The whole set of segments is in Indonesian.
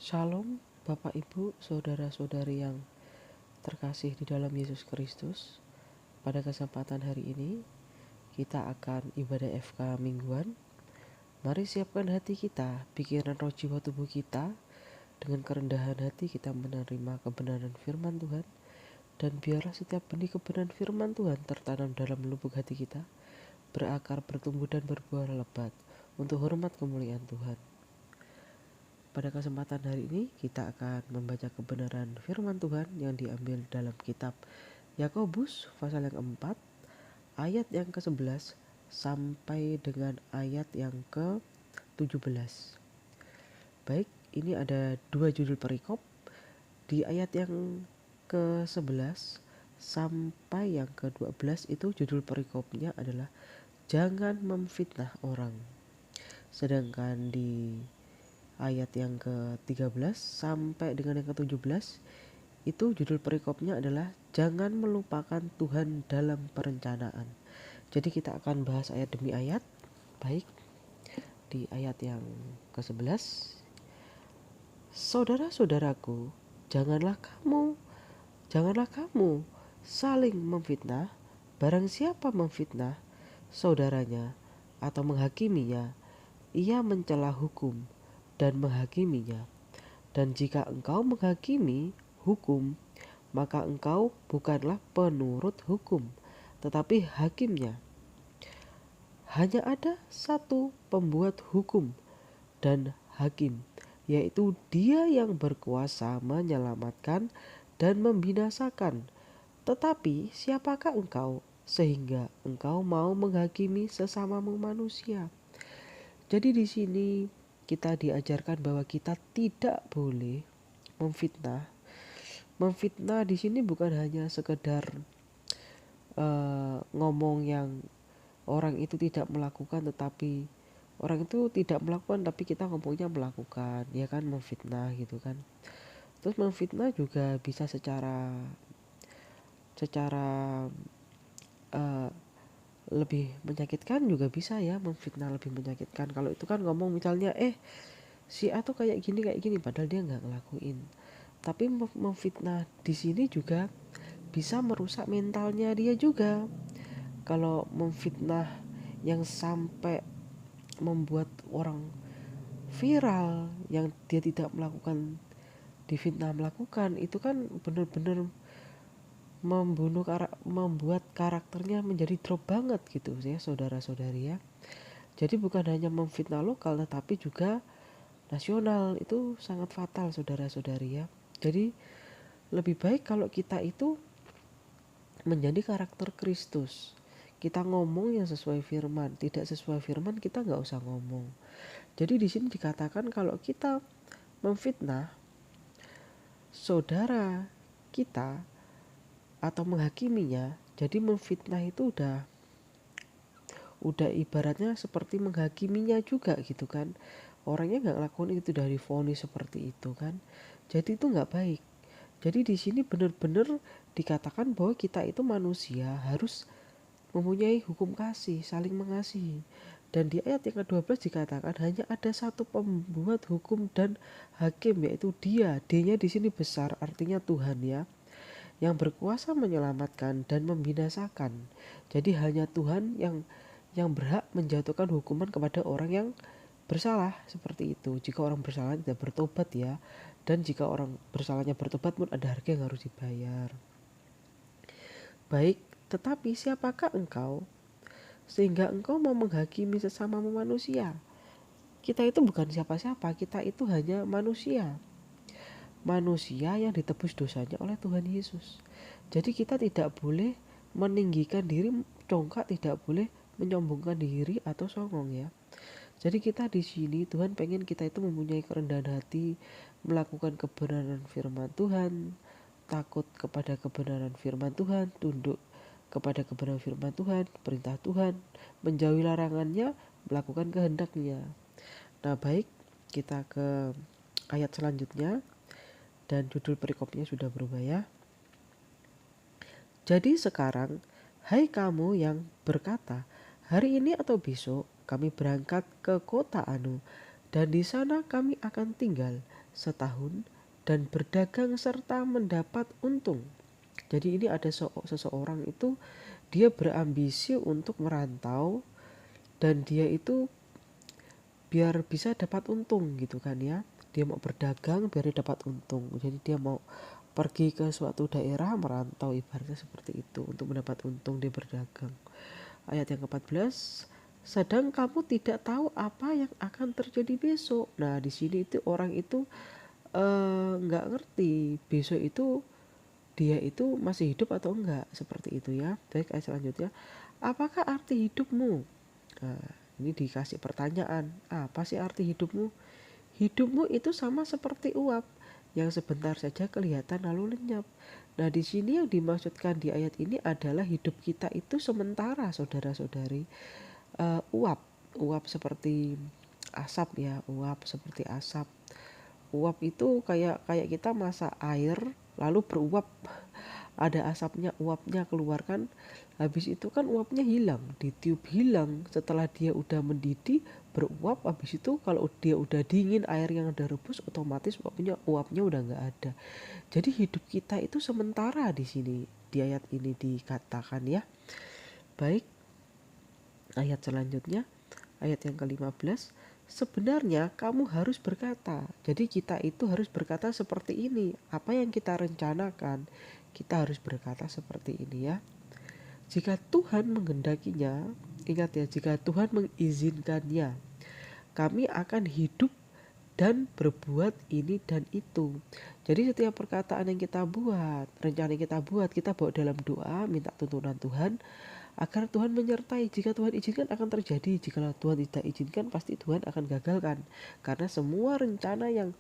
Shalom, Bapak Ibu, saudara-saudari yang terkasih di dalam Yesus Kristus. Pada kesempatan hari ini, kita akan ibadah FK mingguan. Mari siapkan hati kita, pikiran, roh, jiwa, tubuh kita. Dengan kerendahan hati kita menerima kebenaran firman Tuhan. Dan biarlah setiap benih kebenaran firman Tuhan tertanam dalam lubuk hati kita, berakar, bertumbuh, dan berbuah lebat untuk hormat kemuliaan Tuhan. Pada kesempatan hari ini kita akan membaca kebenaran firman Tuhan yang diambil dalam kitab Yakobus pasal yang 4 ayat yang ke-11 sampai dengan ayat yang ke-17. Baik, ini ada dua judul perikop. Di ayat yang ke-11 sampai yang ke-12 itu judul perikopnya adalah jangan memfitnah orang. Sedangkan di ayat yang ke-13 sampai dengan yang ke-17 itu judul perikopnya adalah jangan melupakan Tuhan dalam perencanaan. Jadi kita akan bahas ayat demi ayat. Baik, di ayat yang ke-11, saudara-saudaraku, janganlah kamu saling memfitnah. Barang siapa memfitnah saudaranya atau menghakiminya, ia mencela hukum dan menghakiminya. Dan jika engkau menghakimi hukum, maka engkau bukanlah penurut hukum, tetapi hakimnya. Hanya ada satu pembuat hukum dan hakim, yaitu Dia yang berkuasa menyelamatkan dan membinasakan. Tetapi siapakah engkau sehingga engkau mau menghakimi sesamamu manusia? Jadi di sini kita diajarkan bahwa kita tidak boleh memfitnah. Memfitnah di sini bukan hanya sekedar ngomong yang orang itu tidak melakukan tetapi orang itu tidak melakukan tapi kita ngomongnya melakukan, ya kan, memfitnah gitu kan. Terus memfitnah juga bisa secara lebih menyakitkan juga bisa ya, memfitnah lebih menyakitkan. Kalau itu kan ngomong misalnya si A tuh kayak gini padahal dia nggak ngelakuin. Tapi memfitnah di sini juga bisa merusak mentalnya dia juga. Kalau memfitnah yang sampai membuat orang viral yang dia tidak melakukan, difitnah melakukan, itu kan benar-benar membuat karakternya menjadi drop banget gitu ya, saudara-saudari ya. Jadi bukan hanya memfitnah lokal tetapi juga nasional, itu sangat fatal saudara-saudari ya. Jadi lebih baik kalau kita itu menjadi karakter Kristus. Kita ngomong yang sesuai firman, tidak sesuai firman kita nggak usah ngomong. Jadi di sini dikatakan kalau kita memfitnah saudara kita atau menghakiminya, jadi memfitnah itu udah ibaratnya seperti menghakiminya juga gitu kan. Orangnya nggak ngelakuin itu dari vonis seperti itu kan. Jadi itu nggak baik. Jadi di sini benar-benar dikatakan bahwa kita itu manusia harus mempunyai hukum kasih, saling mengasihi. Dan di ayat yang ke-12 dikatakan hanya ada satu pembuat hukum dan hakim, yaitu Dia. D-nya di sini besar, artinya Tuhan ya, yang berkuasa menyelamatkan dan membinasakan. Jadi hanya Tuhan yang berhak menjatuhkan hukuman kepada orang yang bersalah seperti itu. Jika orang bersalah tidak bertobat ya, dan jika orang bersalahnya bertobat pun ada harga yang harus dibayar. Baik, tetapi siapakah engkau sehingga engkau mau menghakimi sesamamu manusia? Kita itu bukan siapa-siapa, kita itu hanya manusia. Manusia yang ditebus dosanya oleh Tuhan Yesus. Jadi kita tidak boleh meninggikan diri, congkak, tidak boleh menyombongkan diri atau songong ya. Jadi kita di sini Tuhan pengen kita itu mempunyai kerendahan hati, melakukan kebenaran firman Tuhan, takut kepada kebenaran firman Tuhan, tunduk kepada kebenaran firman Tuhan, perintah Tuhan, menjauhi larangannya, melakukan kehendaknya. Nah baik, kita ke ayat selanjutnya dan judul perikopnya sudah berubah ya. Jadi sekarang, hai kamu yang berkata, hari ini atau besok kami berangkat ke kota Anu, dan di sana kami akan tinggal. setahun dan berdagang serta mendapat untung. Jadi ini ada seseorang itu dia berambisi untuk merantau dan dia itu biar bisa dapat untung gitu kan ya. Dia mau berdagang biar dia dapat untung. Jadi dia mau pergi ke suatu daerah merantau ibaratnya seperti itu untuk mendapat untung dia berdagang. Ayat yang ke-14, sedang kamu tidak tahu apa yang akan terjadi besok. Nah di sini itu orang itu nggak ngerti besok itu dia itu masih hidup atau enggak, seperti itu ya. Baik, ayat selanjutnya, apakah arti hidupmu? Nah, ini dikasih pertanyaan, apa sih arti hidupmu? Hidupmu itu sama seperti uap yang sebentar saja kelihatan lalu lenyap. Nah di sini yang dimaksudkan di ayat ini adalah hidup kita itu sementara, saudara-saudari. Uap seperti asap ya, uap seperti asap. Uap itu kayak kayak kita masak air lalu beruap, ada asapnya, uapnya keluarkan, habis itu kan uapnya hilang, ditiup hilang. Setelah dia udah mendidih beruap, habis itu kalau dia udah dingin, air yang udah rebus, otomatis uapnya udah nggak ada. Jadi hidup kita itu sementara di sini, di ayat ini dikatakan ya. Baik, ayat selanjutnya, ayat yang ke-15, sebenarnya kamu harus berkata. Jadi kita itu harus berkata seperti ini. Apa yang kita rencanakan, kita harus berkata seperti ini ya. Jika Tuhan menghendakinya, ingat ya, jika Tuhan mengizinkannya, kami akan hidup dan berbuat ini dan itu. Jadi setiap perkataan yang kita buat, rencana yang kita buat, kita bawa dalam doa, minta tuntunan Tuhan, agar Tuhan menyertai. Jika Tuhan izinkan akan terjadi, jika Tuhan tidak izinkan pasti Tuhan akan gagalkan. Karena semua rencana yang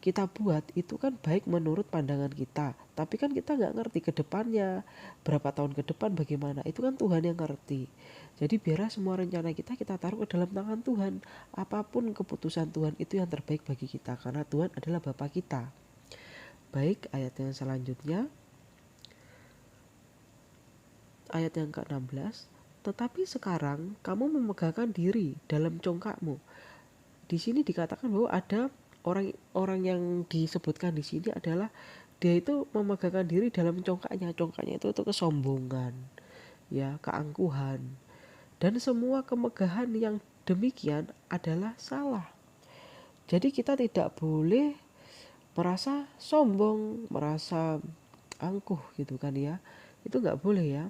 kita buat itu kan baik menurut pandangan kita, tapi kan kita nggak ngerti ke depannya, berapa tahun ke depan bagaimana, itu kan Tuhan yang ngerti. Jadi biarlah semua rencana kita taruh ke dalam tangan Tuhan. Apapun keputusan Tuhan itu yang terbaik bagi kita, karena Tuhan adalah Bapa kita. Baik, ayat yang selanjutnya, ayat yang ke-16, tetapi sekarang kamu memegangkan diri dalam congkakmu. Di sini dikatakan bahwa ada orang yang disebutkan di sini adalah dia itu memegangkan diri dalam congkaknya. Congkaknya itu kesombongan, ya, keangkuhan. Dan semua kemegahan yang demikian adalah salah. Jadi kita tidak boleh merasa sombong, merasa angkuh gitu kan ya. Itu nggak boleh ya.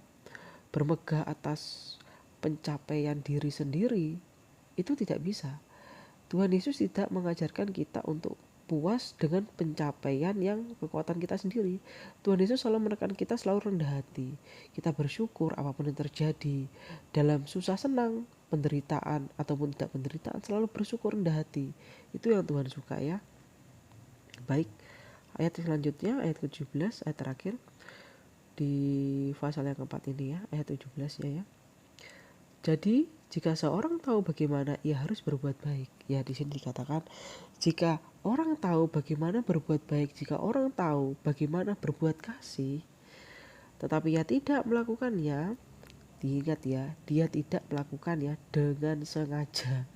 Bermegah atas pencapaian diri sendiri itu tidak bisa. Tuhan Yesus tidak mengajarkan kita untuk puas dengan pencapaian yang kekuatan kita sendiri. Tuhan Yesus selalu menekan kita selalu rendah hati. Kita bersyukur apapun yang terjadi, dalam susah senang, penderitaan ataupun tidak penderitaan, selalu bersyukur rendah hati. Itu yang Tuhan suka ya. Baik, ayat selanjutnya, ayat ke-17, ayat terakhir di pasal yang keempat ini ya, ayat 17 ya. Jadi jika seorang tahu bagaimana ia harus berbuat baik, ya di sini dikatakan jika orang tahu bagaimana berbuat baik, jika orang tahu bagaimana berbuat kasih, tetapi ia tidak melakukannya, diingat ya, dia tidak melakukannya dengan sengaja,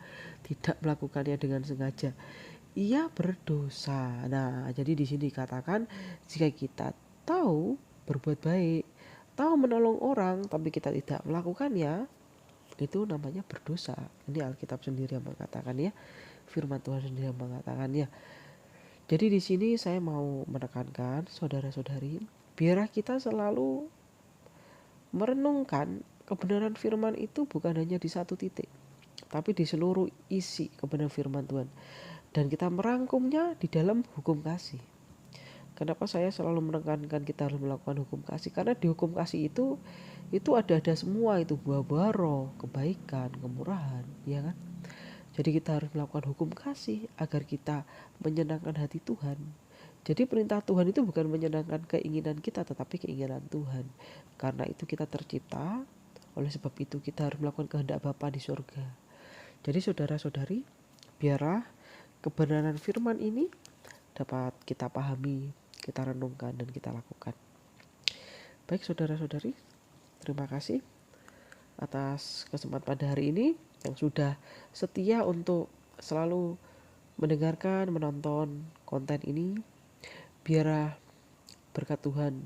tidak melakukannya dengan sengaja, ia berdosa. Nah, jadi di sini dikatakan jika kita tahu berbuat baik, tahu menolong orang, tapi kita tidak melakukannya, itu namanya berdosa. Ini Alkitab sendiri yang mengatakan ya, firman Tuhan sendiri yang mengatakannya. Jadi di sini saya mau menekankan saudara-saudari, biarlah kita selalu merenungkan kebenaran firman itu bukan hanya di satu titik, tapi di seluruh isi kebenaran firman Tuhan. Dan kita merangkumnya di dalam hukum kasih. Kenapa saya selalu menekankan kita harus melakukan hukum kasih? Karena di hukum kasih itu ada semua, itu buah-buah roh, kebaikan, kemurahan, ya kan? Jadi kita harus melakukan hukum kasih agar kita menyenangkan hati Tuhan. Jadi perintah Tuhan itu bukan menyenangkan keinginan kita, tetapi keinginan Tuhan. Karena itu kita tercipta, oleh sebab itu kita harus melakukan kehendak Bapa di surga. Jadi saudara-saudari, biarlah kebenaran firman ini dapat kita pahami, kita renungkan, dan kita lakukan. Baik saudara-saudari, terima kasih atas kesempatan pada hari ini yang sudah setia untuk selalu mendengarkan, menonton konten ini. Biarlah berkat Tuhan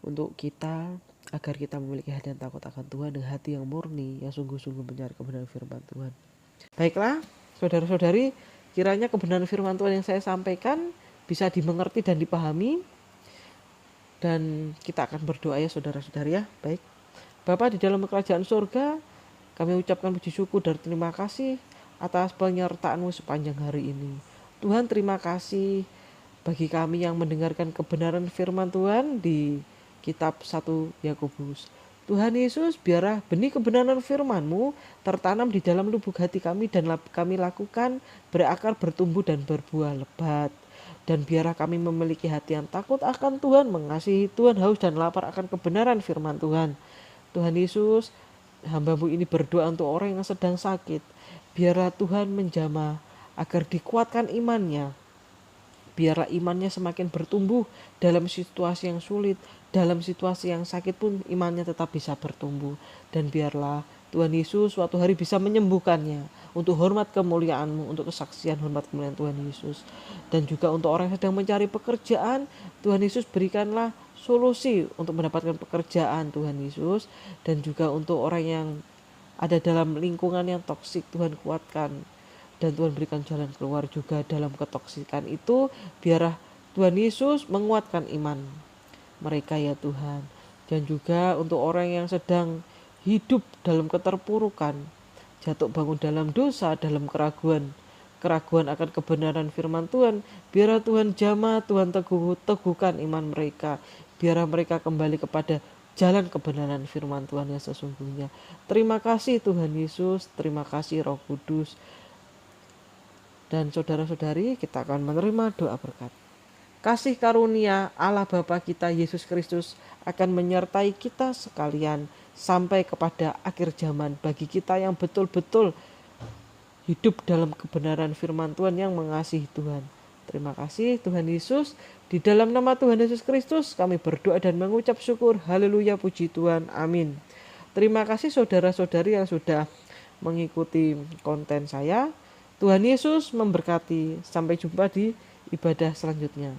untuk kita, agar kita memiliki hati yang takut akan Tuhan dan hati yang murni, yang sungguh-sungguh mencari kebenaran firman Tuhan. Baiklah, saudara-saudari, kiranya kebenaran firman Tuhan yang saya sampaikan bisa dimengerti dan dipahami. Dan kita akan berdoa ya saudara-saudari ya. Baik. Bapa di dalam kerajaan surga, kami ucapkan puji syukur dan terima kasih atas penyertaan-Mu sepanjang hari ini. Tuhan, terima kasih bagi kami yang mendengarkan kebenaran firman Tuhan di kitab 1 Yakobus. Tuhan Yesus, biarlah benih kebenaran firman-Mu tertanam di dalam lubuk hati kami dan kami lakukan, berakar, bertumbuh dan berbuah lebat. Dan biarlah kami memiliki hati yang takut akan Tuhan, mengasihi Tuhan, haus dan lapar akan kebenaran firman Tuhan. Tuhan Yesus, hamba-Mu ini berdoa untuk orang yang sedang sakit. Biarlah Tuhan menjamah agar dikuatkan imannya. Biarlah imannya semakin bertumbuh dalam situasi yang sulit, dalam situasi yang sakit pun imannya tetap bisa bertumbuh. Dan biarlah Tuhan Yesus suatu hari bisa menyembuhkannya untuk hormat kemuliaan-Mu, untuk kesaksian hormat kemuliaan Tuhan Yesus. Dan juga untuk orang yang sedang mencari pekerjaan, Tuhan Yesus berikanlah solusi untuk mendapatkan pekerjaan Tuhan Yesus. Dan juga untuk orang yang ada dalam lingkungan yang toksik, Tuhan kuatkan. Dan Tuhan berikan jalan keluar juga dalam ketoksikan itu. Biarlah Tuhan Yesus menguatkan iman mereka ya Tuhan. Dan juga untuk orang yang sedang hidup dalam keterpurukan, jatuh bangun dalam dosa, dalam keraguan akan kebenaran firman Tuhan, biarlah Tuhan jamah, Tuhan teguhkan iman mereka. Biarlah mereka kembali kepada jalan kebenaran firman Tuhan yang sesungguhnya. Terima kasih Tuhan Yesus, terima kasih Roh Kudus. Dan saudara-saudari, kita akan menerima doa berkat. Kasih karunia Allah Bapa kita Yesus Kristus akan menyertai kita sekalian sampai kepada akhir zaman, bagi kita yang betul-betul hidup dalam kebenaran firman Tuhan, yang mengasihi Tuhan. Terima kasih Tuhan Yesus. Di dalam nama Tuhan Yesus Kristus kami berdoa dan mengucap syukur. Haleluya, puji Tuhan. Amin. Terima kasih saudara-saudari yang sudah mengikuti konten saya. Tuhan Yesus memberkati. Sampai jumpa di ibadah selanjutnya.